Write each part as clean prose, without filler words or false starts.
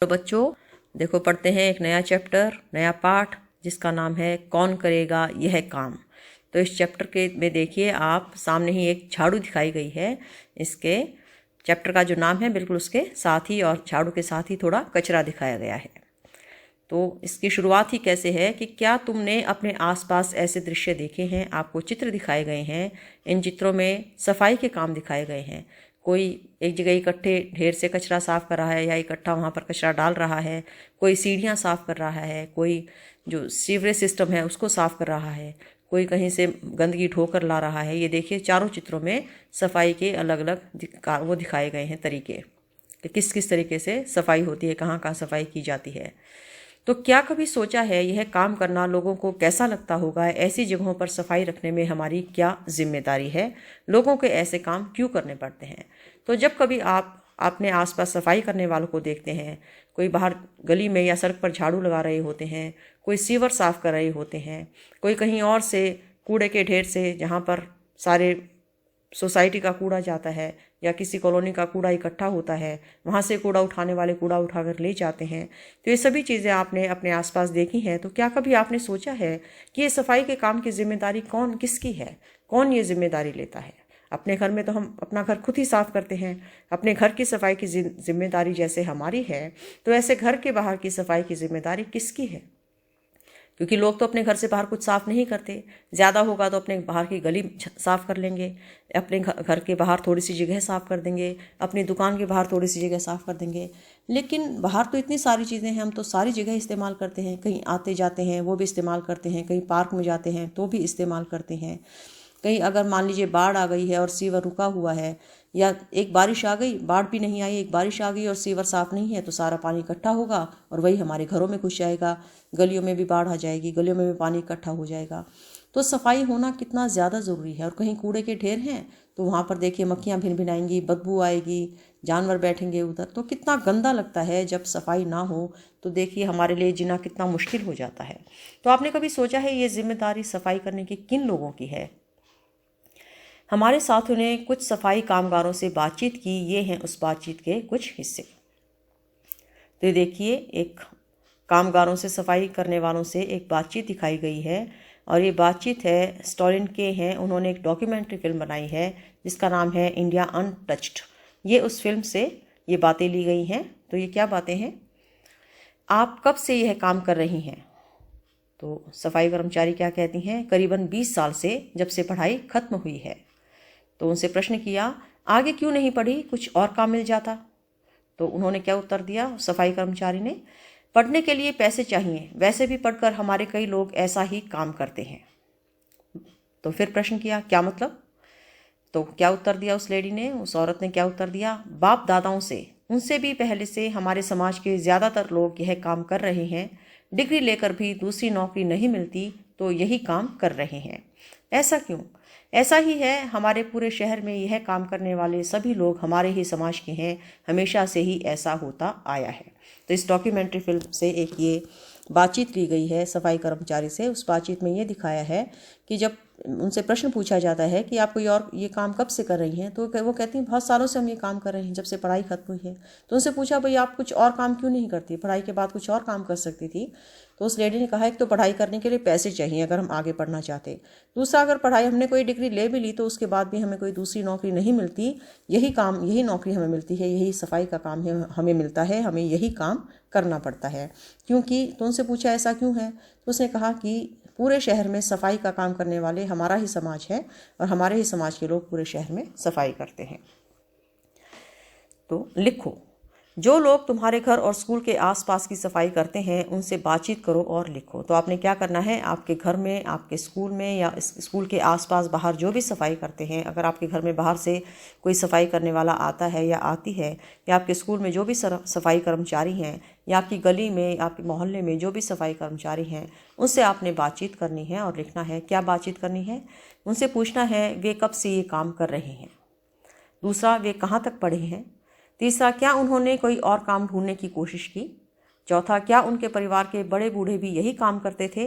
तो बच्चों देखो, पढ़ते हैं एक नया चैप्टर, नया पाठ, जिसका नाम है कौन करेगा यह काम। तो इस चैप्टर के में देखिए, आप सामने ही एक झाड़ू दिखाई गई है। इसके चैप्टर का जो नाम है बिल्कुल उसके साथ ही, और झाड़ू के साथ ही थोड़ा कचरा दिखाया गया है। तो इसकी शुरुआत ही कैसे है कि क्या तुमने अपने आसपास ऐसे दृश्य देखे हैं। आपको चित्र दिखाए गए हैं, इन चित्रों में सफाई के काम दिखाए गए हैं। कोई एक जगह इकट्ठे ढेर से कचरा साफ कर रहा है या इकट्ठा वहाँ पर कचरा डाल रहा है, कोई सीढ़ियाँ साफ कर रहा है, कोई जो सीवरेज सिस्टम है उसको साफ कर रहा है, कोई कहीं से गंदगी ढोकर ला रहा है। ये देखिए, चारों चित्रों में सफाई के अलग अलग वो दिखाए गए हैं तरीके कि किस किस तरीके से सफाई होती है, कहाँ कहाँ सफाई की जाती है। तो क्या कभी सोचा है यह काम करना लोगों को कैसा लगता होगा? ऐसी जगहों पर सफाई रखने में हमारी क्या जिम्मेदारी है? लोगों के ऐसे काम क्यों करने पड़ते हैं? तो जब कभी आप अपने आसपास सफाई करने वालों को देखते हैं, कोई बाहर गली में या सड़क पर झाड़ू लगा रहे होते हैं, कोई सीवर साफ कर रहे होते हैं, कोई कहीं और से कूड़े के ढेर से, जहाँ पर सारे सोसाइटी का कूड़ा जाता है या किसी कॉलोनी का कूड़ा इकट्ठा होता है, वहाँ से कूड़ा उठाने वाले कूड़ा उठाकर ले जाते हैं। तो ये सभी चीज़ें आपने अपने आसपास देखी हैं। तो क्या कभी आपने सोचा है कि ये सफाई के काम की जिम्मेदारी कौन किसकी है? कौन ये जिम्मेदारी लेता है? अपने घर में तो हम अपना घर खुद ही साफ करते हैं। अपने घर की सफाई की जिम्मेदारी जैसे हमारी है, तो ऐसे घर के बाहर की सफाई की जिम्मेदारी किसकी है? क्योंकि लोग तो अपने घर से बाहर कुछ साफ़ नहीं करते। ज़्यादा होगा तो अपने बाहर की गली साफ़ कर लेंगे, अपने घर के बाहर थोड़ी सी जगह साफ़ कर देंगे, अपनी दुकान के बाहर थोड़ी सी जगह साफ़ कर देंगे। लेकिन बाहर तो इतनी सारी चीज़ें हैं, हम तो सारी जगह इस्तेमाल करते हैं। कहीं आते जाते हैं वो भी इस्तेमाल करते हैं, कहीं पार्क में जाते हैं तो भी इस्तेमाल करते हैं। कहीं अगर मान लीजिए बाढ़ आ गई है और सीवर रुका हुआ है, या एक बारिश आ गई, बाढ़ भी नहीं आई, एक बारिश आ गई और सीवर साफ़ नहीं है, तो सारा पानी इकट्ठा होगा और वही हमारे घरों में घुस जाएगा। गलियों में भी बाढ़ आ जाएगी, गलियों में भी पानी इकट्ठा हो जाएगा। तो सफाई होना कितना ज़्यादा ज़रूरी है। और कहीं कूड़े के ढेर हैं तो वहाँ पर देखिए मक्खियाँ भिन भिनाएंगी, बदबू आएगी, जानवर बैठेंगे उधर, तो कितना गंदा लगता है जब सफाई ना हो। तो देखिए हमारे लिए जीना कितना मुश्किल हो जाता है। तो आपने कभी सोचा है ये जिम्मेदारी सफाई करने की किन लोगों की है? हमारे साथियों ने कुछ सफाई कामगारों से बातचीत की। ये हैं उस बातचीत के कुछ हिस्से। तो ये देखिए, एक कामगारों से, सफाई करने वालों से एक बातचीत दिखाई गई है, और ये बातचीत है स्टॉलिन के हैं। उन्होंने एक डॉक्यूमेंट्री फिल्म बनाई है जिसका नाम है इंडिया अनटच्ड। ये उस फिल्म से ये बातें ली गई हैं। तो ये क्या बातें हैं? आप कब से यह काम कर रही हैं? तो सफाई कर्मचारी क्या कहती हैं? करीबन 20 साल से, जब से पढ़ाई खत्म हुई है। तो उनसे प्रश्न किया, आगे क्यों नहीं पढ़ी, कुछ और काम मिल जाता? तो उन्होंने क्या उत्तर दिया सफाई कर्मचारी ने? पढ़ने के लिए पैसे चाहिए, वैसे भी पढ़कर हमारे कई लोग ऐसा ही काम करते हैं। तो फिर प्रश्न किया, क्या मतलब? तो क्या उत्तर दिया उस लेडी ने, उस औरत ने क्या उत्तर दिया? बाप दादाओं से, उनसे भी पहले से हमारे समाज के ज़्यादातर लोग यह काम कर रहे हैं। डिग्री लेकर भी दूसरी नौकरी नहीं मिलती तो यही काम कर रहे हैं। ऐसा क्यों? ऐसा ही है, हमारे पूरे शहर में यह काम करने वाले सभी लोग हमारे ही समाज के हैं। हमेशा से ही ऐसा होता आया है। तो इस डॉक्यूमेंट्री फिल्म से एक ये बातचीत ली गई है सफाई कर्मचारी से। उस बातचीत में ये दिखाया है कि जब उनसे प्रश्न पूछा जाता है कि आप कोई और ये काम कब से कर रही हैं, तो वो कहती हैं बहुत सालों से हम ये काम कर रहे हैं, जब से पढ़ाई खत्म हुई है। तो उनसे पूछा, भाई आप कुछ और काम क्यों नहीं करती, पढ़ाई के बाद कुछ और काम कर सकती थी? तो उस लेडी ने कहा, एक तो पढ़ाई करने के लिए पैसे चाहिए अगर हम आगे पढ़ना चाहते। दूसरा, अगर पढ़ाई हमने कोई डिग्री ले भी ली तो उसके बाद भी हमें कोई दूसरी नौकरी नहीं मिलती। यही काम, यही नौकरी हमें मिलती है, यही सफाई का काम है हमें मिलता है, हमें यही काम करना पड़ता है। क्योंकि, तो उनसे पूछा ऐसा क्यों है? तो उसने कहा कि पूरे शहर में सफाई का काम करने वाले हमारा ही समाज है, और हमारे ही समाज के लोग पूरे शहर में सफाई करते हैं। तो लिखो, जो लोग तुम्हारे घर और स्कूल के आसपास की सफाई करते हैं उनसे बातचीत करो और लिखो। तो आपने क्या करना है, आपके घर में, आपके स्कूल में या स्कूल के आसपास बाहर जो भी सफाई करते हैं, अगर आपके घर में बाहर से कोई सफाई करने वाला आता है या आती है, या आपके स्कूल में जो भी सफाई कर्मचारी हैं, या आपकी गली में, आपके मोहल्ले में जो भी सफाई कर्मचारी हैं, उनसे आपने बातचीत करनी है और लिखना है। क्या बातचीत करनी है? उनसे पूछना है वे कब से ये काम कर रहे हैं। दूसरा, वे कहाँ तक पढ़े हैं। तीसरा, क्या उन्होंने कोई और काम ढूंढने की कोशिश की। चौथा, क्या उनके परिवार के बड़े बूढ़े भी यही काम करते थे।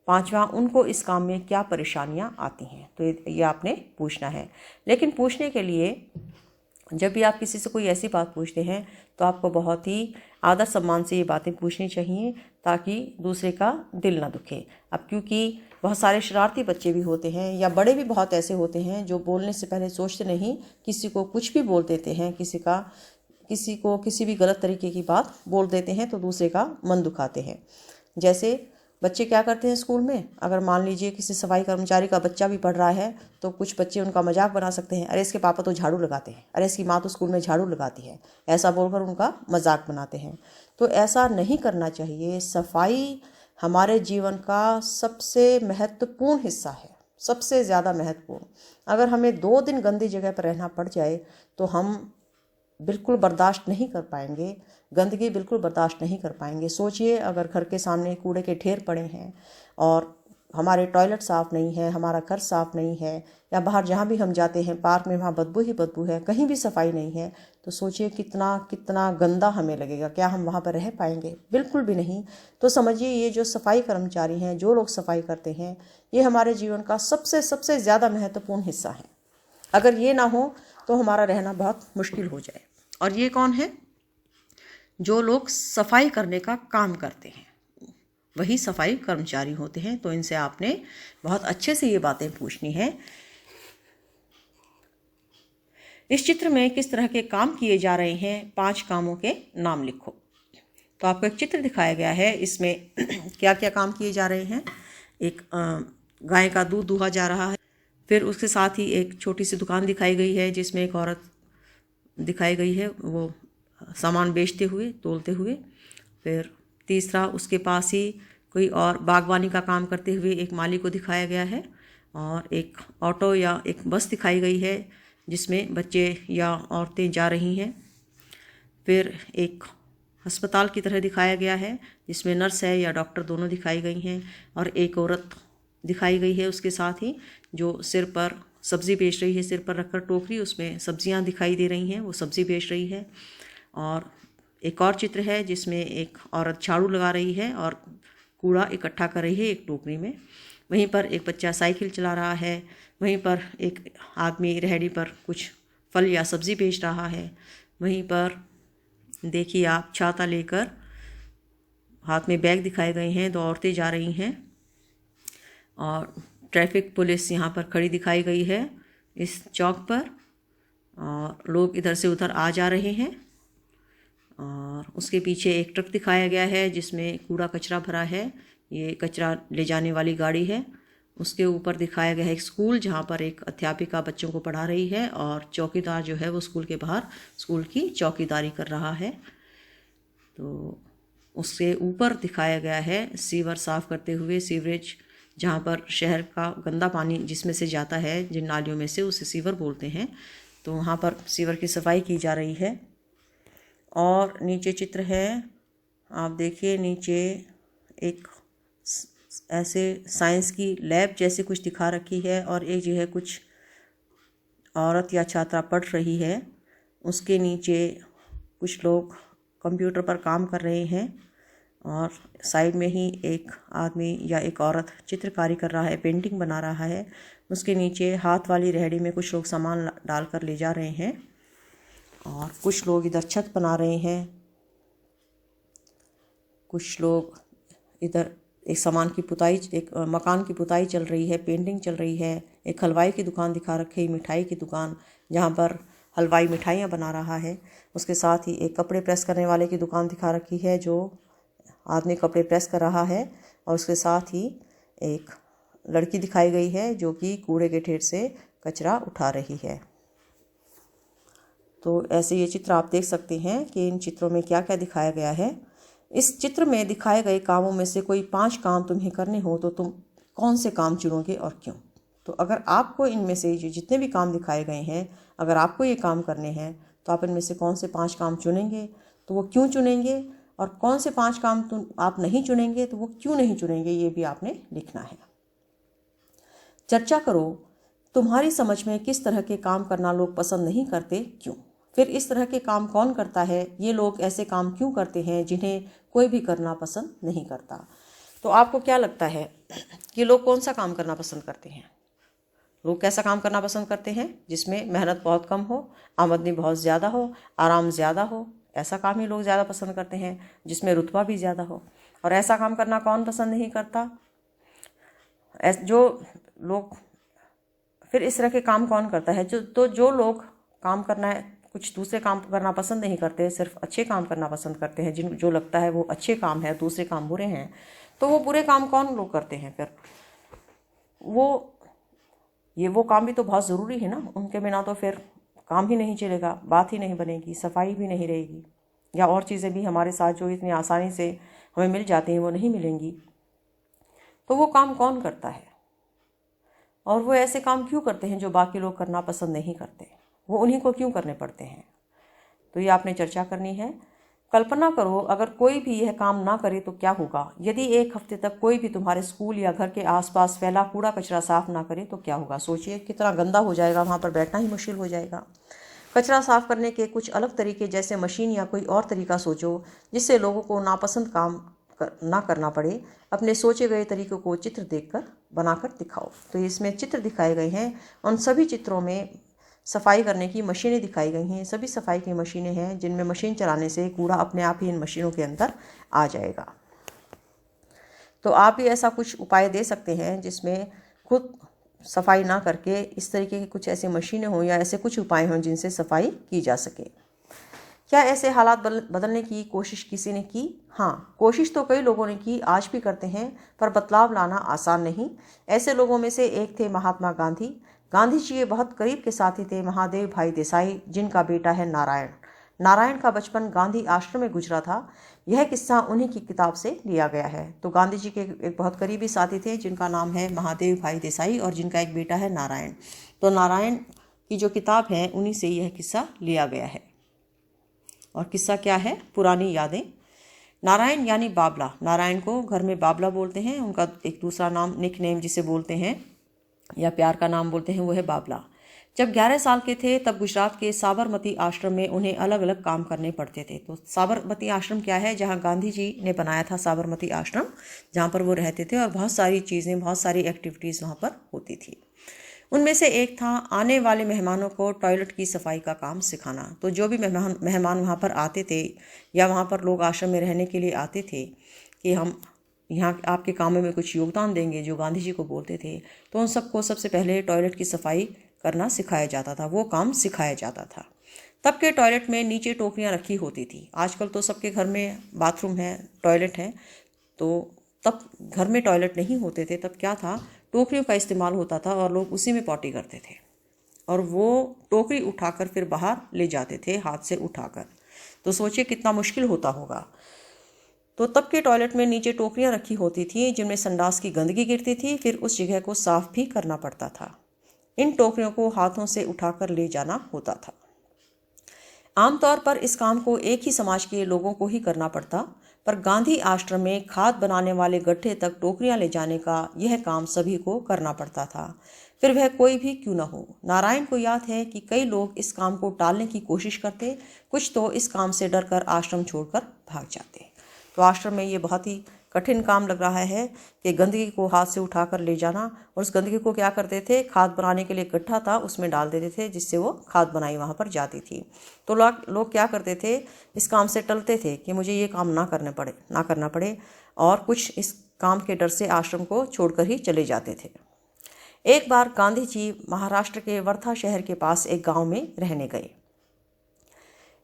पांचवा, उनको इस काम में क्या परेशानियां आती हैं। तो ये आपने पूछना है। लेकिन पूछने के लिए जब भी आप किसी से कोई ऐसी बात पूछते हैं तो आपको बहुत ही आदर सम्मान से ये बातें पूछनी चाहिए ताकि दूसरे का दिल ना दुखे। अब क्योंकि बहुत सारे शरारती बच्चे भी होते हैं या बड़े भी बहुत ऐसे होते हैं जो बोलने से पहले सोचते नहीं, किसी को कुछ भी बोल देते हैं, किसी को किसी भी गलत तरीके की बात बोल देते हैं तो दूसरे का मन दुखाते हैं। जैसे बच्चे क्या करते हैं स्कूल में, अगर मान लीजिए किसी सफाई कर्मचारी का बच्चा भी पढ़ रहा है तो कुछ बच्चे उनका मजाक बना सकते हैं, अरे इसके पापा तो झाड़ू लगाते हैं, अरे इसकी माँ तो स्कूल में झाड़ू लगाती है, ऐसा बोलकर उनका मजाक बनाते हैं। तो ऐसा नहीं करना चाहिए। सफाई हमारे जीवन का सबसे महत्वपूर्ण हिस्सा है, सबसे ज़्यादा महत्वपूर्ण। अगर हमें 2 दिन गंदी जगह पर रहना पड़ जाए तो हम बिल्कुल बर्दाश्त नहीं कर पाएंगे, गंदगी बिल्कुल बर्दाश्त नहीं कर पाएंगे। सोचिए अगर घर के सामने कूड़े के ढेर पड़े हैं और हमारे टॉयलेट साफ़ नहीं है, हमारा घर साफ़ नहीं है, या बाहर जहाँ भी हम जाते हैं पार्क में वहाँ बदबू ही बदबू है, कहीं भी सफाई नहीं है, तो सोचिए कितना कितना गंदा हमें लगेगा। क्या हम वहाँ पर रह पाएंगे? बिल्कुल भी नहीं। तो समझिए ये जो सफाई कर्मचारी हैं, जो लोग सफाई करते हैं, ये हमारे जीवन का सबसे ज़्यादा महत्वपूर्ण हिस्सा है। अगर ये ना हो तो हमारा रहना बहुत मुश्किल हो जाए। और ये कौन है? जो लोग सफाई करने का काम करते हैं वही सफाई कर्मचारी होते हैं। तो इनसे आपने बहुत अच्छे से ये बातें पूछनी है। इस चित्र में किस तरह के काम किए जा रहे हैं, 5 कामों के नाम लिखो। तो आपको एक चित्र दिखाया गया है, इसमें क्या क्या काम किए जा रहे हैं। एक गाय का दूध दुहा जा रहा है, फिर उसके साथ ही एक छोटी सी दुकान दिखाई गई है जिसमें एक औरत दिखाई गई है, वो सामान बेचते हुए, तोलते हुए। फिर तीसरा, उसके पास ही कोई और बागवानी का काम करते हुए एक माली को दिखाया गया है। और एक ऑटो या एक बस दिखाई गई है जिसमें बच्चे या औरतें जा रही हैं। फिर एक अस्पताल की तरह दिखाया गया है जिसमें नर्स है या डॉक्टर दोनों दिखाई गई हैं। और एक औरत दिखाई गई है उसके साथ ही, जो सिर पर सब्ज़ी बेच रही है, सिर पर रखकर टोकरी, उसमें सब्जियां दिखाई दे रही हैं, वो सब्ज़ी बेच रही है। और एक और चित्र है जिसमें एक औरत झाड़ू लगा रही है और कूड़ा इकट्ठा कर रही है एक टोकरी में। वहीं पर एक बच्चा साइकिल चला रहा है। वहीं पर एक आदमी रेहड़ी पर कुछ फल या सब्ज़ी बेच रहा है। वहीं पर देखिए आप, छाता लेकर हाथ में बैग दिखाए गए हैं, 2 औरतें जा रही हैं। और ट्रैफिक पुलिस यहाँ पर खड़ी दिखाई गई है इस चौक पर, और लोग इधर से उधर आ जा रहे हैं। और उसके पीछे एक ट्रक दिखाया गया है जिसमें कूड़ा कचरा भरा है, ये कचरा ले जाने वाली गाड़ी है। उसके ऊपर दिखाया गया है एक स्कूल जहाँ पर एक अध्यापिका बच्चों को पढ़ा रही है और चौकीदार जो है वो स्कूल के बाहर स्कूल की चौकीदारी कर रहा है। तो उसके ऊपर दिखाया गया है सीवर साफ़ करते हुए, सीवरेज, जहाँ पर शहर का गंदा पानी जिसमें से जाता है, जिन नालियों में से, उसे सीवर बोलते हैं। तो वहाँ पर सीवर की सफाई की जा रही है। और नीचे चित्र है, आप देखिए नीचे एक ऐसे साइंस की लैब जैसे कुछ दिखा रखी है और एक जो है कुछ औरत या छात्रा पढ़ रही है, उसके नीचे कुछ लोग कंप्यूटर पर काम कर रहे हैं और साइड में ही एक आदमी या एक औरत चित्रकारी कर रहा है, पेंटिंग बना रहा है। उसके नीचे हाथ वाली रेहड़ी में कुछ लोग सामान डालकर ले जा रहे हैं और कुछ लोग इधर छत बना रहे हैं। कुछ लोग इधर एक सामान की पुताई, एक मकान की पुताई चल रही है, पेंटिंग चल रही है। एक हलवाई की दुकान दिखा रखी है, मिठाई की दुकान, जहाँ पर हलवाई मिठाइयाँ बना रहा है। उसके साथ ही एक कपड़े प्रेस करने वाले की दुकान दिखा रखी है, जो आदमी कपड़े प्रेस कर रहा है। और उसके साथ ही एक लड़की दिखाई गई है जो कि कूड़े के ढेर से कचरा उठा रही है। तो ऐसे ये चित्र आप देख सकते हैं कि इन चित्रों में क्या क्या दिखाया गया है। इस चित्र में दिखाए गए कामों में से कोई 5 काम तुम्हें करने हो तो तुम कौन से काम चुनोगे और क्यों? तो अगर आपको इनमें से जितने भी काम दिखाए गए हैं, अगर आपको ये काम करने हैं तो आप इनमें से कौन से 5 काम चुनेंगे, तो वो क्यों चुनेंगे, और कौन से 5 काम तुम आप नहीं चुनेंगे तो वो क्यों नहीं चुनेंगे, ये भी आपने लिखना है। चर्चा करो, तुम्हारी समझ में किस तरह के काम करना लोग पसंद नहीं करते, क्यों? फिर इस तरह के काम कौन करता है, ये लोग ऐसे काम क्यों करते हैं जिन्हें कोई भी करना पसंद नहीं करता। तो आपको क्या लगता है, ये लोग कौन सा काम करना पसंद करते हैं? लोग कैसा काम करना पसंद करते हैं? जिसमें मेहनत बहुत कम हो, आमदनी बहुत ज़्यादा हो, आराम ज़्यादा हो, ऐसा काम ही लोग ज़्यादा पसंद करते हैं, जिसमें रुतबा भी ज़्यादा हो। और ऐसा काम करना कौन पसंद नहीं करता? जो लोग, फिर इस तरह के काम कौन करता है? जो लोग काम करना है, कुछ दूसरे काम करना पसंद नहीं करते, सिर्फ अच्छे काम करना पसंद करते हैं, जो लगता है वो अच्छे काम है, दूसरे काम बुरे हैं, तो वो बुरे काम कौन लोग करते हैं? फिर वो काम भी तो बहुत ज़रूरी है ना, उनके बिना तो फिर काम ही नहीं चलेगा, बात ही नहीं बनेगी, सफाई भी नहीं रहेगी, या और चीज़ें भी हमारे साथ जो इतनी आसानी से हमें मिल जाती हैं वो नहीं मिलेंगी। तो वो काम कौन करता है? और वो ऐसे काम क्यों करते हैं जो बाकी लोग करना पसंद नहीं करते? वो उन्हीं को क्यों करने पड़ते हैं? तो ये आपने चर्चा करनी है। कल्पना करो, अगर कोई भी यह काम ना करे तो क्या होगा? यदि एक हफ्ते तक कोई भी तुम्हारे स्कूल या घर के आसपास फैला कूड़ा कचरा साफ ना करे तो क्या होगा? सोचिए कितना गंदा हो जाएगा, वहाँ पर बैठना ही मुश्किल हो जाएगा। कचरा साफ करने के कुछ अलग तरीके, जैसे मशीन या कोई और तरीका सोचो जिससे लोगों को नापसंद काम ना करना पड़े। अपने सोचे गए तरीकों को चित्र देखकर बनाकर दिखाओ। तो इसमें चित्र दिखाए गए हैं, उन सभी चित्रों में सफाई करने की मशीनें दिखाई गई हैं। सभी सफाई की मशीनें हैं जिनमें मशीन चलाने से कूड़ा अपने आप ही इन मशीनों के अंदर आ जाएगा। तो आप भी ऐसा कुछ उपाय दे सकते हैं जिसमें खुद सफाई ना करके इस तरीके की कुछ ऐसी मशीनें हों या ऐसे कुछ उपाय हों जिनसे सफाई की जा सके। क्या ऐसे हालात बदलने की कोशिश किसी ने की? हाँ, कोशिश तो कई लोगों ने की, आज भी करते हैं, पर बदलाव लाना आसान नहीं। ऐसे लोगों में से एक थे महात्मा गांधी। गांधी जी के बहुत करीब के साथी थे महादेव भाई देसाई, जिनका बेटा है नारायण। नारायण का बचपन गांधी आश्रम में गुजरा था। यह किस्सा उन्हीं की किताब से लिया गया है। तो गांधी जी के एक बहुत करीबी साथी थे जिनका नाम है महादेव भाई देसाई और जिनका एक बेटा है नारायण। तो नारायण की जो किताब है उन्हीं से यह किस्सा लिया गया है। और किस्सा क्या है? पुरानी यादें। नारायण यानी बाबला, नारायण को घर में बाबला बोलते हैं। उनका एक दूसरा नाम, निक नेम जिसे बोलते हैं या प्यार का नाम बोलते हैं, वो है बाबला। जब 11 साल के थे तब गुजरात के साबरमती आश्रम में उन्हें अलग अलग काम करने पड़ते थे। तो साबरमती आश्रम क्या है? जहाँ गांधी जी ने बनाया था साबरमती आश्रम, जहाँ पर वो रहते थे, और बहुत सारी चीज़ें, बहुत सारी एक्टिविटीज़ वहाँ पर होती थी। उनमें से एक था आने वाले मेहमानों को टॉयलेट की सफाई का काम सिखाना। तो जो भी मेहमान वहाँ पर आते थे या वहाँ पर लोग आश्रम में रहने के लिए आते थे कि हम यहाँ आपके कामों में कुछ योगदान देंगे, जो गांधी जी को बोलते थे, तो उन सबको सबसे पहले टॉयलेट की सफाई करना सिखाया जाता था, वो काम सिखाया जाता था। तब के टॉयलेट में नीचे टोकरियाँ रखी होती थी। आजकल तो सबके घर में बाथरूम है, टॉयलेट है, तो तब घर में टॉयलेट नहीं होते थे। तब क्या था, टोकरियों का इस्तेमाल होता था और लोग उसी में पॉटी करते थे, और वो टोकरी उठाकर फिर बाहर ले जाते थे हाथ से उठाकर। तो सोचिए कितना मुश्किल होता होगा। तो तब के टॉयलेट में नीचे टोकरियां रखी होती थी जिनमें संडास की गंदगी गिरती थी, फिर उस जगह को साफ भी करना पड़ता था। इन टोकरियों को हाथों से उठाकर ले जाना होता था। आमतौर पर इस काम को एक ही समाज के लोगों को ही करना पड़ता, पर गांधी आश्रम में खाद बनाने वाले गड्ढे तक टोकरियां ले जाने का यह काम सभी को करना पड़ता था, फिर वह कोई भी क्यों न हो। नारायण को याद है कि कई लोग इस काम को टालने की कोशिश करते, कुछ तो इस काम से डरकर आश्रम छोड़कर भाग जाते। तो आश्रम में ये बहुत ही कठिन काम लग रहा है कि गंदगी को हाथ से उठाकर ले जाना, और उस गंदगी को क्या करते थे, खाद बनाने के लिए गड्ढा था उसमें डाल देते थे, जिससे वो खाद बनाई वहाँ पर जाती थी। तो लोग क्या करते थे, इस काम से टलते थे कि मुझे ये काम ना करना पड़े, और कुछ इस काम के डर से आश्रम को छोड़कर ही चले जाते थे। एक बार गांधी जी महाराष्ट्र के वर्धा शहर के पास एक गाँव में रहने गए।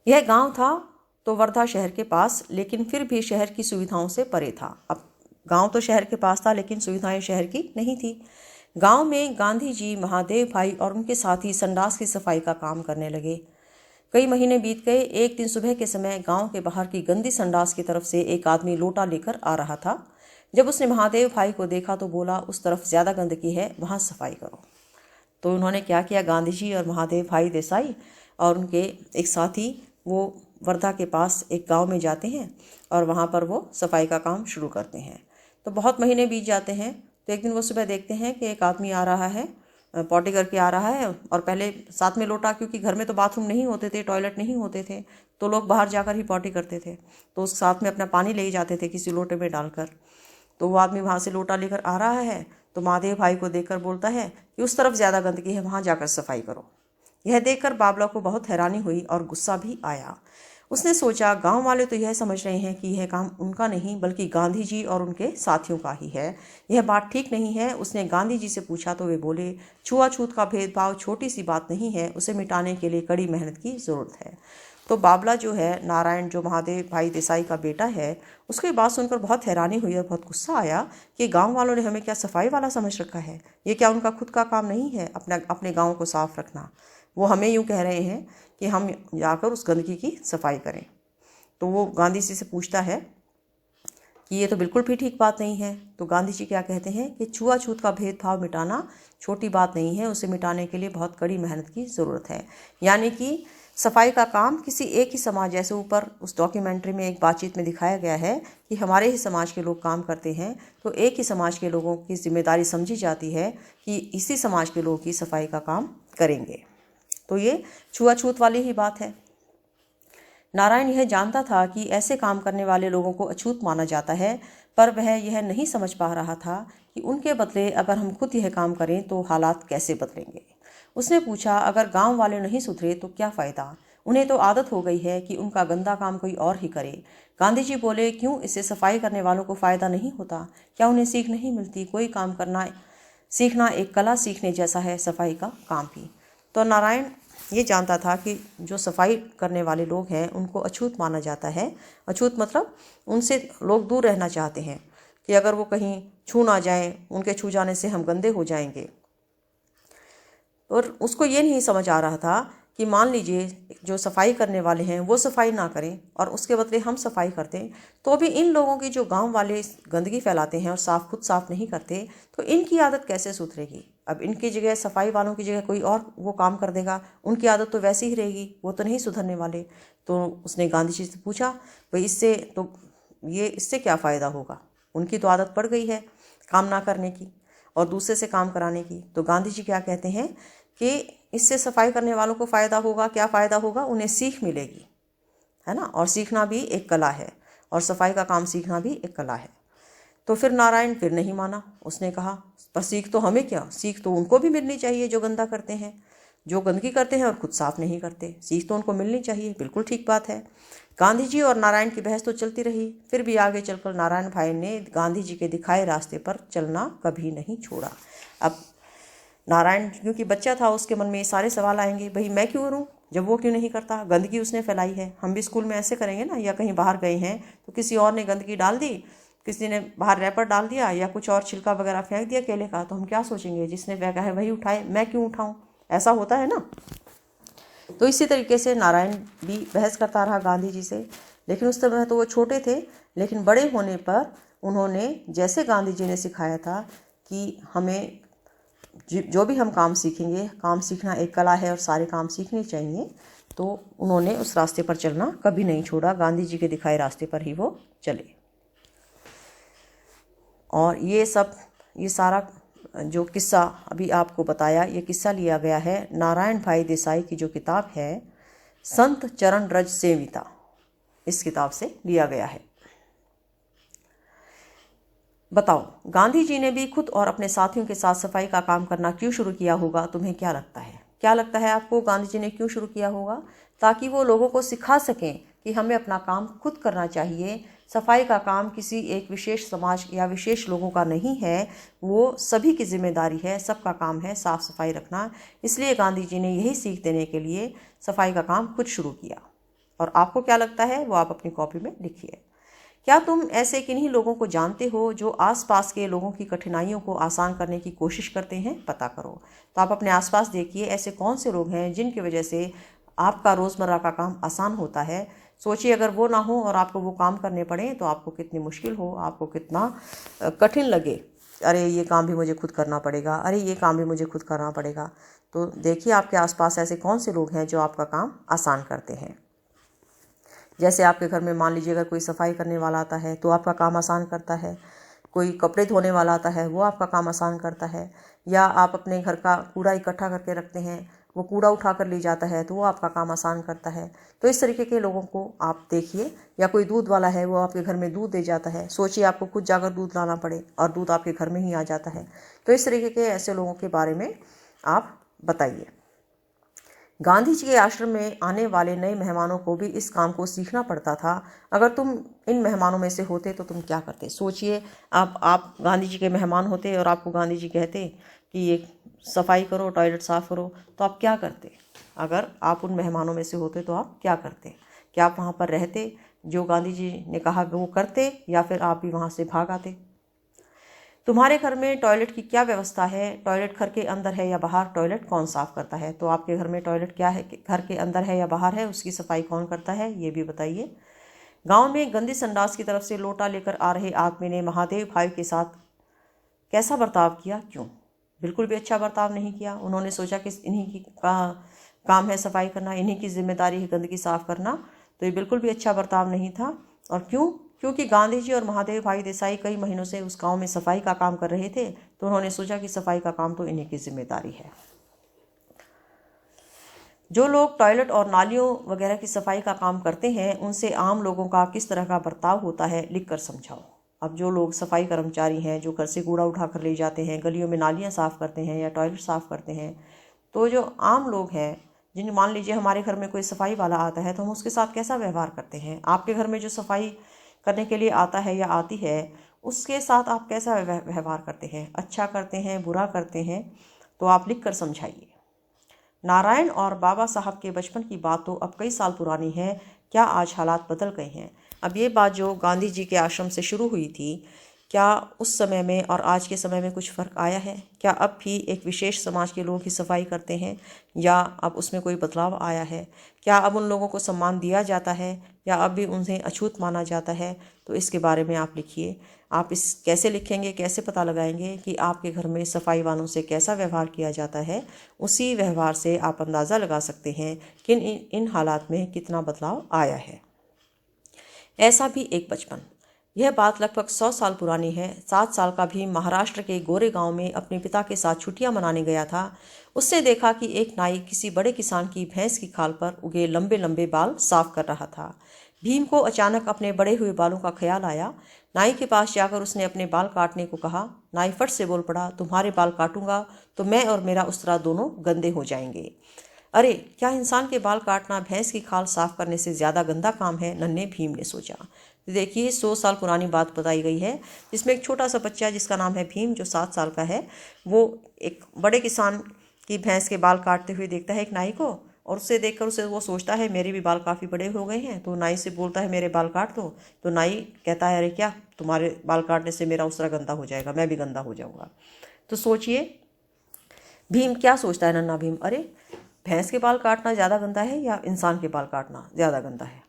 यह गाँव था तो वर्धा शहर के पास, लेकिन फिर भी शहर की सुविधाओं से परे था। अब गांव तो शहर के पास था लेकिन सुविधाएं शहर की नहीं थी। गांव में गांधी जी, महादेव भाई और उनके साथी संडास की सफाई का काम करने लगे। कई महीने बीत गए। एक दिन सुबह के समय गांव के बाहर की गंदी संडास की तरफ से एक आदमी लोटा लेकर आ रहा था। जब उसने महादेव भाई को देखा तो बोला, उस तरफ ज़्यादा गंदगी है, वहाँ सफाई करो। तो उन्होंने क्या किया, गांधी जी और महादेव भाई देसाई और उनके एक साथी वो वर्धा के पास एक गांव में जाते हैं और वहाँ पर वो सफाई का काम शुरू करते हैं। तो बहुत महीने बीत जाते हैं। तो एक दिन वो सुबह देखते हैं कि एक आदमी आ रहा है, पॉटी करके आ रहा है, और पहले साथ में लोटा, क्योंकि घर में तो बाथरूम नहीं होते थे, टॉयलेट नहीं होते थे, तो लोग बाहर जाकर ही पॉटी करते थे, तो उस साथ में अपना पानी ले जाते थे किसी लोटे में डालकर। तो वो आदमी वहाँ से लोटा लेकर आ रहा है, तो महादेव भाई को देखकर बोलता है कि उस तरफ ज़्यादा गंदगी है, वहाँ जाकर सफाई करो। यह देखकर बाबला को बहुत हैरानी हुई और गुस्सा भी आया। उसने सोचा, गांव वाले तो यह समझ रहे हैं कि यह काम उनका नहीं बल्कि गांधी जी और उनके साथियों का ही है। यह बात ठीक नहीं है। उसने गांधी जी से पूछा तो वे बोले, छुआछूत का भेदभाव छोटी सी बात नहीं है, उसे मिटाने के लिए कड़ी मेहनत की ज़रूरत है। तो बाबला जो है, नारायण जो महादेव भाई देसाई का बेटा है, उसको ये बात सुनकर बहुत हैरानी हुई और बहुत गुस्सा आया कि गांव वालों ने हमें क्या सफाई वाला समझ रखा है? ये क्या उनका खुद का काम नहीं है अपने गांव को साफ रखना? वो हमें यूँ कह रहे हैं कि हम जाकर उस गंदगी की सफाई करें। तो वो गांधी जी से पूछता है कि ये तो बिल्कुल भी ठीक बात नहीं है। तो गांधी जी क्या कहते हैं कि छुआछूत का भेदभाव मिटाना छोटी बात नहीं है, उसे मिटाने के लिए बहुत कड़ी मेहनत की ज़रूरत है। यानी कि सफाई का काम किसी एक ही समाज, जैसे ऊपर उस डॉक्यूमेंट्री में एक बातचीत में दिखाया गया है कि हमारे ही समाज के लोग काम करते हैं, तो एक ही समाज के लोगों की जिम्मेदारी समझी जाती है कि इसी समाज के लोग ही सफाई का काम करेंगे। तो ये छुआछूत वाली ही बात है। नारायण यह जानता था कि ऐसे काम करने वाले लोगों को अछूत माना जाता है, पर वह यह नहीं समझ पा रहा था कि उनके बदले अगर हम खुद यह काम करें तो हालात कैसे बदलेंगे। उसने पूछा, अगर गांव वाले नहीं सुधरे तो क्या फ़ायदा? उन्हें तो आदत हो गई है कि उनका गंदा काम कोई और ही करे। गांधी जी बोले, क्यों, इससे सफाई करने वालों को फ़ायदा नहीं होता? क्या उन्हें सीख नहीं मिलती? कोई काम करना सीखना एक कला सीखने जैसा है, सफाई का काम भी। तो नारायण ये जानता था कि जो सफाई करने वाले लोग हैं उनको अछूत माना जाता है। अछूत मतलब उनसे लोग दूर रहना चाहते हैं कि अगर वो कहीं छू ना जाएं, उनके छू जाने से हम गंदे हो जाएंगे। और उसको ये नहीं समझ आ रहा था कि मान लीजिए जो सफाई करने वाले हैं वो सफाई ना करें और उसके बदले हम सफाई करते, तो भी इन लोगों की, जो गांव वाले गंदगी फैलाते हैं और खुद साफ नहीं करते, तो इनकी आदत कैसे सुधरेगी? अब इनकी जगह, सफाई वालों की जगह कोई और वो काम कर देगा, उनकी आदत तो वैसी ही रहेगी, वो तो नहीं सुधरने वाले। तो उसने गांधी जी से पूछा, भाई इससे क्या फ़ायदा होगा? उनकी तो आदत पड़ गई है काम ना करने की और दूसरे से काम कराने की। तो गांधी जी क्या कहते हैं कि इससे सफाई करने वालों को फ़ायदा होगा। क्या फ़ायदा होगा? उन्हें सीख मिलेगी, है ना। और सीखना भी एक कला है और सफाई का काम सीखना भी एक कला है। तो फिर नारायण फिर नहीं माना। उसने कहा, पर सीख तो हमें क्या, सीख तो उनको भी मिलनी चाहिए जो गंदा करते हैं, जो गंदगी करते हैं और खुद साफ नहीं करते। सीख तो उनको मिलनी चाहिए। बिल्कुल ठीक बात है। गांधी जी और नारायण की बहस तो चलती रही। फिर भी आगे चलकर नारायण भाई ने गांधी जी के दिखाए रास्ते पर चलना कभी नहीं छोड़ा। अब नारायण क्योंकि बच्चा था, उसके मन में ये सारे सवाल आएंगे, भाई मैं क्यों करूं जब वो क्यों नहीं करता? गंदगी उसने फैलाई है, हम भी स्कूल में ऐसे करेंगे ना। या कहीं बाहर गए हैं तो किसी और ने गंदगी डाल दी, किसी ने बाहर रैपर डाल दिया या कुछ और छिलका वगैरह फेंक दिया केले का, तो हम क्या सोचेंगे, जिसने फेंका है वही उठाए, मैं क्यों उठाऊं? ऐसा होता है ना। तो इसी तरीके से नारायण भी बहस करता रहा गांधी जी से। लेकिन उस समय तो वो छोटे थे, लेकिन बड़े होने पर उन्होंने, जैसे गांधी जी ने सिखाया था कि हमें जो भी हम काम सीखेंगे, काम सीखना एक कला है और सारे काम सीखने चाहिए, तो उन्होंने उस रास्ते पर चलना कभी नहीं छोड़ा। गांधी जी के दिखाए रास्ते पर ही वो चले। और ये सारा जो किस्सा अभी आपको बताया, ये किस्सा लिया गया है नारायण भाई देसाई की जो किताब है संत चरण रज सेविता, इस किताब से लिया गया है। बताओ, गांधी जी ने भी खुद और अपने साथियों के साथ सफाई का काम करना क्यों शुरू किया होगा? तुम्हें क्या लगता है? क्या लगता है आपको गांधी जी ने क्यों शुरू किया होगा? ताकि वो लोगों को सिखा सकें कि हमें अपना काम खुद करना चाहिए। सफाई का काम किसी एक विशेष समाज या विशेष लोगों का नहीं है, वो सभी की जिम्मेदारी है, सबका काम है साफ सफाई रखना। इसलिए गांधी जी ने यही सीख देने के लिए सफाई का काम खुद शुरू किया। और आपको क्या लगता है वो आप अपनी कॉपी में लिखिए। क्या तुम ऐसे किन्हीं लोगों को जानते हो जो आसपास के लोगों की कठिनाइयों को आसान करने की कोशिश करते हैं? पता करो। तो आप अपने आसपास देखिए, ऐसे कौन से लोग हैं जिनकी वजह से आपका रोज़मर्रा का काम आसान होता है। सोचिए, अगर वो ना हो और आपको वो काम करने पड़े तो आपको कितनी मुश्किल हो, आपको कितना कठिन लगे। अरे ये काम भी मुझे खुद करना पड़ेगा, अरे ये काम भी मुझे खुद करना पड़ेगा। तो देखिए आपके आसपास ऐसे कौन से लोग हैं जो आपका काम आसान करते हैं। जैसे आपके घर में मान लीजिए अगर कोई सफाई करने वाला आता है तो आपका काम आसान करता है, कोई कपड़े धोने वाला आता है वो आपका काम आसान करता है, या आप अपने घर का कूड़ा इकट्ठा करके रखते हैं, वो कूड़ा उठा कर ले जाता है तो वो आपका काम आसान करता है। तो इस तरीके के लोगों को आप देखिए। या कोई दूध वाला है, वो आपके घर में दूध दे जाता है, सोचिए आपको खुद जाकर दूध लाना पड़े और दूध आपके घर में ही आ जाता है। तो इस तरीके के ऐसे लोगों के बारे में आप बताइए। गांधी जी के आश्रम में आने वाले नए मेहमानों को भी इस काम को सीखना पड़ता था। अगर तुम इन मेहमानों में से होते तो तुम क्या करते? सोचिए, आप गांधी जी के मेहमान होते और आपको गांधी जी कहते कि ये सफाई करो, टॉयलेट साफ़ करो, तो आप क्या करते? अगर आप उन मेहमानों में से होते तो आप क्या करते? क्या आप वहाँ पर रहते, जो गांधी जी ने कहा वो करते, या फिर आप भी वहाँ से भाग आते? तुम्हारे घर में टॉयलेट की क्या व्यवस्था है? टॉयलेट घर के अंदर है या बाहर? टॉयलेट कौन साफ करता है? तो आपके घर में टॉयलेट क्या है, घर के अंदर है या बाहर है? उसकी सफाई कौन करता है, ये भी बताइए। गांव में गंदी संडास की तरफ से लोटा लेकर आ रहे आदमी ने महादेव भाई के साथ कैसा बर्ताव किया? क्यों? बिल्कुल भी अच्छा बर्ताव नहीं किया। उन्होंने सोचा कि इन्हीं की काम है सफाई करना, इन्हीं की जिम्मेदारी है गंदगी साफ करना। तो ये बिल्कुल भी अच्छा बर्ताव नहीं था। और क्यों? क्योंकि गांधी जी और महादेव भाई देसाई कई महीनों से उस गांव में सफाई का काम कर रहे थे, तो उन्होंने सोचा कि सफाई का काम तो इन्हीं की जिम्मेदारी है। जो लोग टॉयलेट और नालियों वगैरह की सफाई का काम करते हैं, उनसे आम लोगों का किस तरह का बर्ताव होता है, लिखकर समझाओ। अब जो लोग सफाई कर्मचारी हैं, जो घर से कूड़ा उठा कर ले जाते हैं, गलियों में नालियाँ साफ़ करते हैं या टॉयलेट साफ़ करते हैं, तो जो आम लोग हैं, जिन मान लीजिए हमारे घर में कोई सफाई वाला आता है तो हम उसके साथ कैसा व्यवहार करते हैं? आपके घर में जो सफाई करने के लिए आता है या आती है, उसके साथ आप कैसा व्यवहार करते हैं? अच्छा करते हैं, बुरा करते हैं? तो आप लिख कर समझाइए। नारायण और बाबा साहब के बचपन की बात तो अब कई साल पुरानी है, क्या आज हालात बदल गए हैं? अब ये बात जो गांधी जी के आश्रम से शुरू हुई थी, क्या उस समय में और आज के समय में कुछ फ़र्क आया है? क्या अब भी एक विशेष समाज के लोग ही सफाई करते हैं, या अब उसमें कोई बदलाव आया है? क्या अब उन लोगों को सम्मान दिया जाता है, या अब भी उन्हें अछूत माना जाता है? तो इसके बारे में आप लिखिए। आप इस कैसे लिखेंगे, कैसे पता लगाएंगे कि आपके घर में सफाई वालों से कैसा व्यवहार किया जाता है? उसी व्यवहार से आप अंदाज़ा लगा सकते हैं कि इन हालात में कितना बदलाव आया है। ऐसा भी एक बचपन। यह बात लगभग 100 साल पुरानी है। 7 साल का भीम महाराष्ट्र के गोरे गांव में अपने पिता के साथ छुट्टियां मनाने गया था। उसने देखा कि एक नाई किसी बड़े किसान की भैंस की खाल पर उगे लंबे लंबे बाल साफ कर रहा था। भीम को अचानक अपने बड़े हुए बालों का ख्याल आया। नाई के पास जाकर उसने अपने बाल काटने को कहा। नाई फट से बोल पड़ा, तुम्हारे बाल काटूंगा तो मैं और मेरा उस्तरा दोनों गंदे हो जाएंगे। अरे, क्या इंसान के बाल काटना भैंस की खाल साफ करने से ज़्यादा गंदा काम है? नन्हे भीम ने सोचा। देखिए, 100 साल पुरानी बात बताई गई है, जिसमें एक छोटा सा बच्चा जिसका नाम है भीम, जो 7 साल का है, वो एक बड़े किसान की भैंस के बाल काटते हुए देखता है एक नाई को, और उससे देखकर उसे वो सोचता है मेरे भी बाल काफ़ी बड़े हो गए हैं, तो नाई से बोलता है मेरे बाल काट दो। तो नाई कहता है अरे क्या, तुम्हारे बाल काटने से मेरा उसरा गंदा हो जाएगा, मैं भी गंदा हो जाऊँगा। तो सोचिए भीम क्या सोचता है, नन्हा भीम, अरे भैंस के बाल काटना ज़्यादा गंदा है या इंसान के बाल काटना ज़्यादा गंदा है?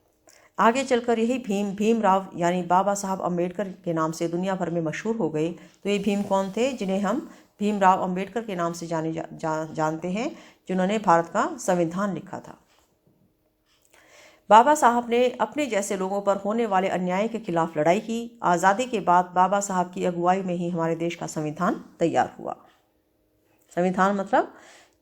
आगे चलकर यही भीमराव यानी बाबा साहब अम्बेडकर के नाम से दुनिया भर में मशहूर हो गए। तो ये भीम कौन थे, जिन्हें हम भीमराव अम्बेडकर के नाम से जानते हैं, जिन्होंने भारत का संविधान लिखा था। बाबा साहब ने अपने जैसे लोगों पर होने वाले अन्याय के खिलाफ लड़ाई की। आज़ादी के बाद बाबा साहब की अगुवाई में ही हमारे देश का संविधान तैयार हुआ। संविधान मतलब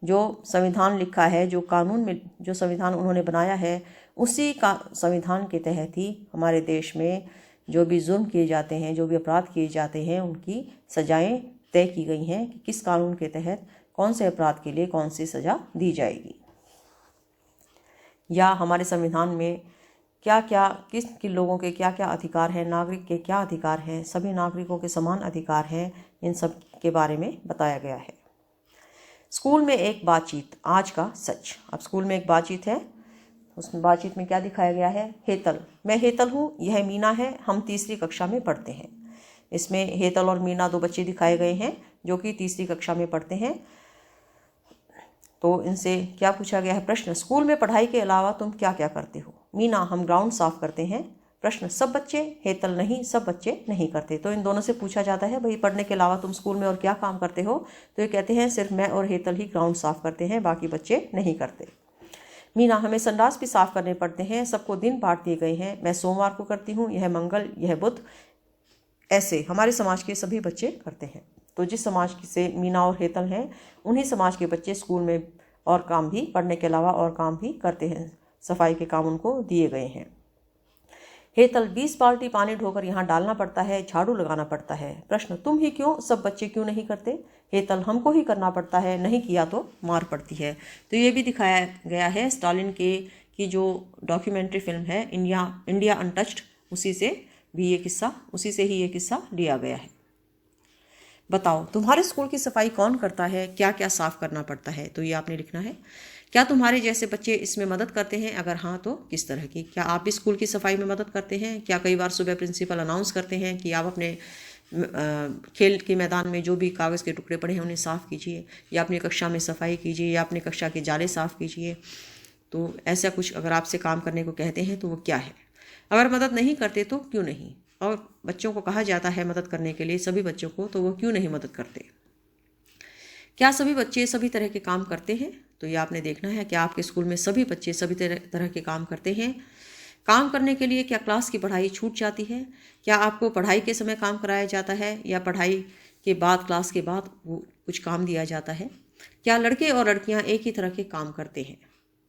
जो संविधान लिखा है, जो कानून में जो संविधान उन्होंने बनाया है, उसी का संविधान के तहत ही हमारे देश में जो भी जुल्म किए जाते हैं, जो भी अपराध किए जाते हैं, उनकी सजाएं तय की गई हैं कि किस कानून के तहत कौन से अपराध के लिए कौन सी सज़ा दी जाएगी। या हमारे संविधान में क्या क्या किन लोगों के क्या क्या अधिकार हैं, नागरिक के क्या अधिकार हैं, सभी नागरिकों के समान अधिकार हैं, इन सब के बारे में बताया गया है। स्कूल में एक बातचीत, आज का सच। अब स्कूल में एक बातचीत है, उस बातचीत में क्या दिखाया गया है? हेतल, मैं हेतल हूँ, यह मीना है, हम तीसरी कक्षा में पढ़ते हैं। इसमें हेतल और मीना 2 बच्चे दिखाए गए हैं जो कि तीसरी कक्षा में पढ़ते हैं। तो इनसे क्या पूछा गया है? प्रश्न, स्कूल में पढ़ाई के अलावा तुम क्या क्या करते हो? मीना, हम ग्राउंड साफ करते हैं। प्रश्न, सब बच्चे? हेतल, नहीं, सब बच्चे नहीं करते। तो इन दोनों से पूछा जाता है भाई पढ़ने के अलावा तुम स्कूल में और क्या काम करते हो? तो ये कहते हैं सिर्फ मैं और हेतल ही ग्राउंड साफ करते हैं, बाकी बच्चे नहीं करते। मीना, हमें संडास भी साफ करने पड़ते हैं, सबको दिन बांट दिए गए हैं, मैं सोमवार को करती हूँ, यह मंगल, यह बुध। ऐसे हमारे समाज के सभी बच्चे करते हैं। तो जिस समाज से मीना और हेतल हैं, उन्हीं समाज के बच्चे स्कूल में और काम भी, पढ़ने के अलावा और काम भी करते हैं, सफाई के काम उनको दिए गए हैं। हेतल 20 बाल्टी पानी ढोकर यहाँ डालना पड़ता है, झाड़ू लगाना पड़ता है। प्रश्न, तुम ही क्यों, सब बच्चे क्यों नहीं करते? हेतल, हमको ही करना पड़ता है, नहीं किया तो मार पड़ती है। तो ये भी दिखाया गया है स्टालिन की जो डॉक्यूमेंट्री फिल्म है इंडिया अनटच्ड, उसी से ही ये किस्सा लिया गया है। बताओ, तुम्हारे स्कूल की सफाई कौन करता है, क्या क्या साफ करना पड़ता है? तो ये आपने लिखना है। क्या तुम्हारे जैसे बच्चे इसमें मदद करते हैं? अगर हाँ तो किस तरह की? क्या आप भी स्कूल की सफाई में मदद करते हैं? क्या कई बार सुबह प्रिंसिपल अनाउंस करते हैं कि आप अपने खेल के मैदान में जो भी कागज़ के टुकड़े पड़े हैं उन्हें साफ़ कीजिए, या अपनी कक्षा में सफाई कीजिए, या अपनी कक्षा के जाले साफ़ कीजिए? तो ऐसा कुछ अगर आपसे काम करने को कहते हैं तो वो क्या है? अगर मदद नहीं करते तो क्यों नहीं? और बच्चों को कहा जाता है मदद करने के लिए, सभी बच्चों को, तो वो क्यों नहीं मदद करते? क्या सभी बच्चे सभी तरह के काम करते हैं? तो ये आपने देखना है कि आपके स्कूल में सभी बच्चे सभी तरह के काम करते हैं। काम करने के लिए क्या क्लास की पढ़ाई छूट जाती है? क्या आपको पढ़ाई के समय काम कराया जाता है, या पढ़ाई के बाद, क्लास के बाद वो कुछ काम दिया जाता है? क्या लड़के और लड़कियां एक ही तरह के काम करते हैं?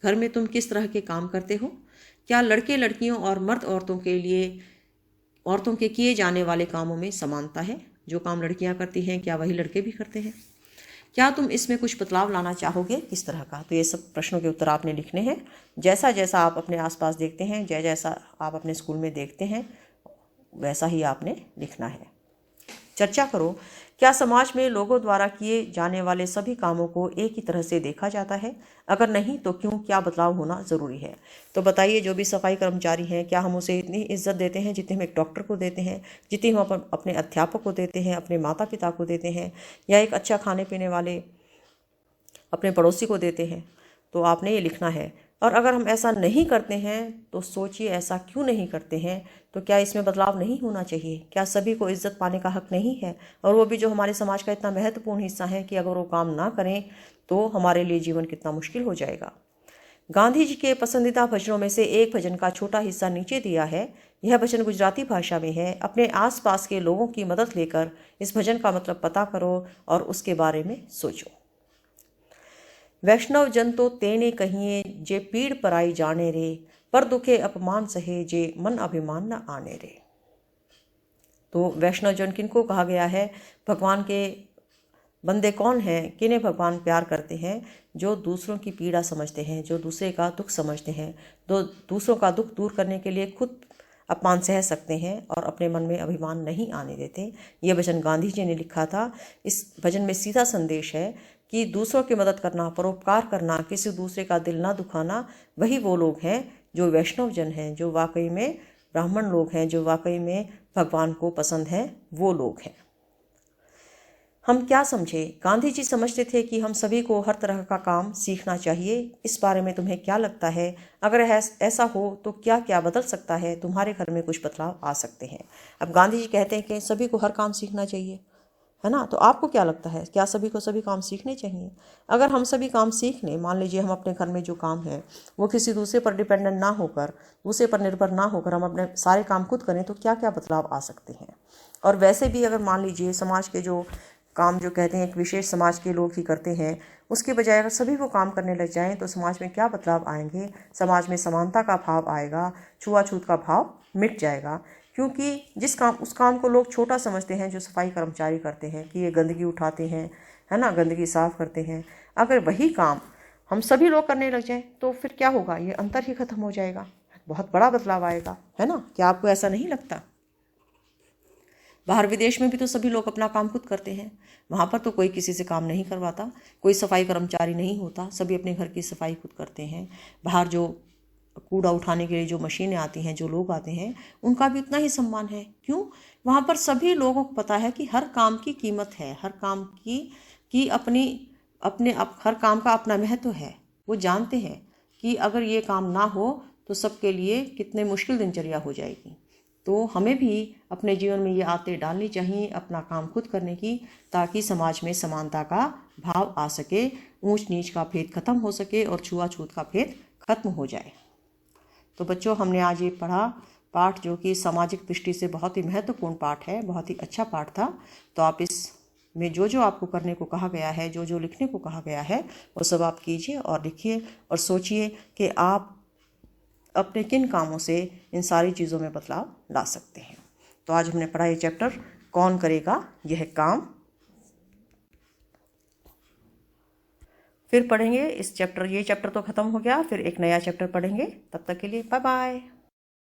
घर में तुम किस तरह के काम करते हो? क्या लड़के लड़कियों और मर्द औरतों के किए जाने वाले कामों में समानता है? जो काम लड़कियां करती हैं क्या वही लड़के भी करते हैं? क्या तुम इसमें कुछ बदलाव लाना चाहोगे, किस तरह का? तो ये सब प्रश्नों के उत्तर आपने लिखने हैं। जैसा जैसा आप अपने आसपास देखते हैं, जैसा आप अपने स्कूल में देखते हैं, वैसा ही आपने लिखना है। चर्चा करो, क्या समाज में लोगों द्वारा किए जाने वाले सभी कामों को एक ही तरह से देखा जाता है? अगर नहीं तो क्यों, क्या बदलाव होना ज़रूरी है? तो बताइए, जो भी सफाई कर्मचारी हैं, क्या हम उसे इतनी इज्जत देते हैं जितनी हम एक डॉक्टर को देते हैं, जितनी हम अपने अध्यापक को देते हैं, अपने माता पिता को देते हैं, या एक अच्छा खाने पीने वाले अपने पड़ोसी को देते हैं? तो आपने ये लिखना है। और अगर हम ऐसा नहीं करते हैं तो सोचिए, ऐसा क्यों नहीं करते हैं? तो क्या इसमें बदलाव नहीं होना चाहिए? क्या सभी को इज्जत पाने का हक नहीं है? और वो भी जो हमारे समाज का इतना महत्वपूर्ण हिस्सा है कि अगर वो काम ना करें तो हमारे लिए जीवन कितना मुश्किल हो जाएगा। गांधी जी के पसंदीदा भजनों में से एक भजन का छोटा हिस्सा नीचे दिया है। यह भजन गुजराती भाषा में है। अपने आसपास के लोगों की मदद लेकर इस भजन का मतलब पता करो और उसके बारे में सोचो। वैष्णव जन तो तेने कहिए, जे पीड़ पराई जाने रे, पर दुखे अपमान सहे, जे मन अभिमान न आने रे। तो वैष्णव जन किनको कहा गया है? भगवान के बंदे कौन हैं, किन्हें भगवान प्यार करते हैं? जो दूसरों की पीड़ा समझते हैं, जो दूसरे का दुख समझते हैं, जो दूसरों का दुख दूर करने के लिए खुद अपमान सह सकते हैं और अपने मन में अभिमान नहीं आने देते। ये भजन गांधी जी ने लिखा था। इस भजन में सीधा संदेश है कि दूसरों की मदद करना, परोपकार करना, किसी दूसरे का दिल ना दुखाना, वही वो लोग हैं जो वैष्णव जन हैं, जो वाकई में ब्राह्मण लोग हैं, जो वाकई में भगवान को पसंद हैं, वो लोग हैं। हम क्या समझे? गांधी जी समझते थे कि हम सभी को हर तरह का काम सीखना चाहिए। इस बारे में तुम्हें क्या लगता है? अगर ऐसा हो तो क्या क्या बदल सकता है? तुम्हारे घर में कुछ बदलाव आ सकते हैं। अब गांधी जी कहते हैं कि सभी को हर काम सीखना चाहिए, है ना? तो आपको क्या लगता है, क्या सभी को सभी काम सीखने चाहिए? अगर हम सभी काम सीख लें, मान लीजिए हम अपने घर में जो काम है वो किसी दूसरे पर डिपेंडेंट ना होकर, दूसरे पर निर्भर ना होकर हम अपने सारे काम खुद करें, तो क्या क्या बदलाव आ सकते हैं? और वैसे भी अगर मान लीजिए समाज के जो काम, जो कहते हैं एक विशेष समाज के लोग ही करते हैं, उसके बजाय अगर सभी को काम करने लग जाएं तो समाज में क्या बदलाव आएंगे? समाज में समानता का भाव आएगा, छुआछूत का भाव मिट जाएगा। क्योंकि उस काम को लोग छोटा समझते हैं जो सफाई कर्मचारी करते हैं, कि ये गंदगी उठाते हैं, है ना, गंदगी साफ करते हैं। अगर वही काम हम सभी लोग करने लग जाएं तो फिर क्या होगा? ये अंतर ही खत्म हो जाएगा, बहुत बड़ा बदलाव आएगा, है ना? क्या आपको ऐसा नहीं लगता? बाहर विदेश में भी तो सभी लोग अपना काम खुद करते हैं। वहाँ पर तो कोई किसी से काम नहीं करवाता, कोई सफाई कर्मचारी नहीं होता, सभी अपने घर की सफाई खुद करते हैं। बाहर जो कूड़ा उठाने के लिए जो मशीनें आती हैं, जो लोग आते हैं, उनका भी उतना ही सम्मान है। क्यों? वहाँ पर सभी लोगों को पता है कि हर काम की कीमत है, हर काम की हर काम का अपना महत्व है। वो जानते हैं कि अगर ये काम ना हो तो सबके लिए कितने मुश्किल दिनचर्या हो जाएगी। तो हमें भी अपने जीवन में ये आदतें डालनी चाहिए, अपना काम खुद करने की, ताकि समाज में समानता का भाव आ सके, ऊंच नीच का भेद खत्म हो सके और छुआछूत का भेद खत्म हो जाए। तो बच्चों, हमने आज ये पढ़ा पाठ, जो कि सामाजिक दृष्टि से बहुत ही महत्वपूर्ण पाठ है, बहुत ही अच्छा पाठ था। तो आप इस में जो जो आपको करने को कहा गया है, जो जो लिखने को कहा गया है, वो सब आप कीजिए और लिखिए और सोचिए कि आप अपने किन कामों से इन सारी चीज़ों में बदलाव ला सकते हैं। तो आज हमने पढ़ा ये चैप्टर, कौन करेगा यह काम। फिर पढ़ेंगे ये चैप्टर तो ख़त्म हो गया, फिर एक नया चैप्टर पढ़ेंगे। तब तक के लिए बाय बाय।